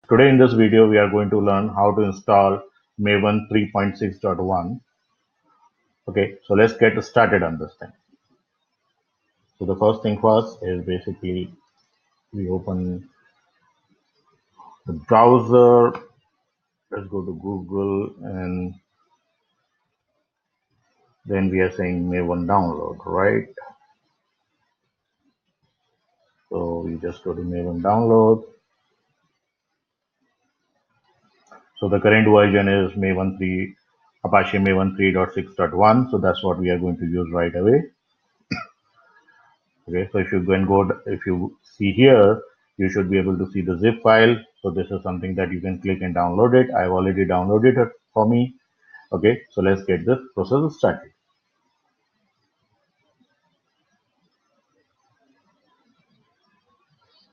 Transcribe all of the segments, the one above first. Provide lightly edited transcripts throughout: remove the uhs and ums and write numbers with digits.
Today in this video, we are going to learn how to install Maven 3.6.1. Okay, so let's get started on this thing. So the first thing first is basically we open the browser. Let's go to Google and then we are saying Maven download, right? So we just go to Maven download. So the current version is Maven 3, Apache Maven 3.6.1. So that's what we are going to use right away. Okay, so if you if you see here, you should be able to see the zip file. So this is something that you can click and download it. I've already downloaded it for me. Okay, so let's get this process started.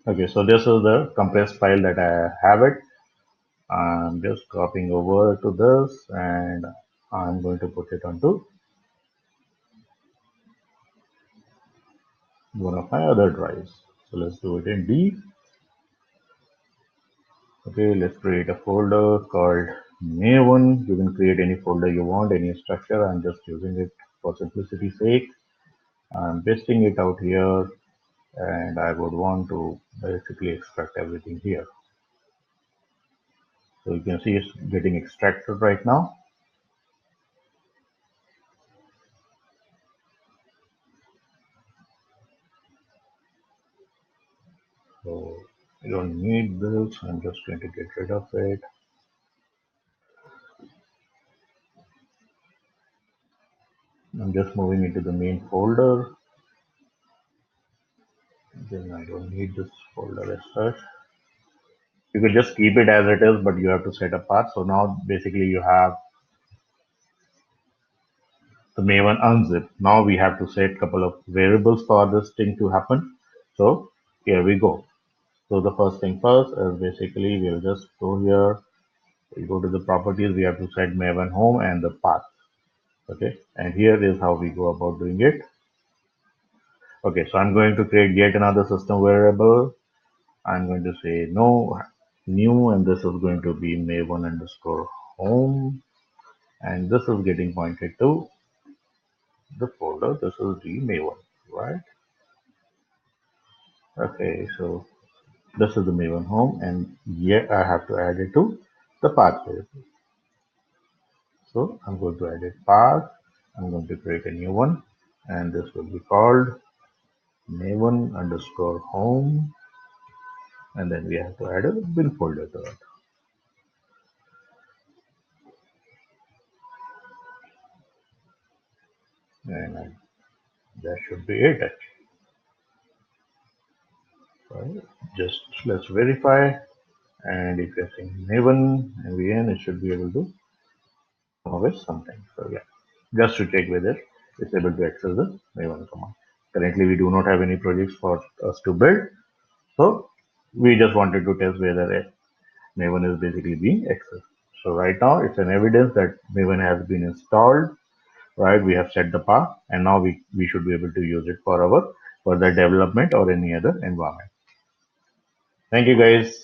Okay, so this is the compressed file that I have it. I'm just copying over to this and I'm going to put it onto one of my other drives. So let's do it in D. Okay, let's create a folder called Maven. You can create any folder you want, any structure. I'm just using it for simplicity's sake. I'm pasting it out here and I would want to basically extract everything here. So you can see it's getting extracted right now. So I don't need this. I'm just going to get rid of it. I'm just moving into the main folder. Then I don't need this folder as such. You could just keep it as it is, but you have to set a path. So now basically you have the Maven unzip. Now we have to set a couple of variables for this thing to happen. So here we go. So the first thing first is basically we'll just go here. We go to the properties. We have to set Maven home and the path. Okay, and here is how we go about doing it. Okay, so I'm going to create yet another system variable. I'm going to say no new, and this is going to be Maven underscore home, and this is getting pointed to the folder. This is the Maven, right? Okay, so this is the Maven home, and yet I have to add it to the path variable. So I'm going to add a path. I'm going to create a new one, and this will be called Maven underscore home, and then we have to add a bin folder to it. And that should be it actually. Right? Just let's verify, and if you're saying Maven MVN, it should be able to come with something. So yeah, just to check whether it's able to access the Maven command. Currently, we do not have any projects for us to build, so we just wanted to test whether Maven is basically being accessed. So right now, it's an evidence that Maven has been installed. Right, we have set the path, and now we should be able to use it for our further development or any other environment. Thank you, guys.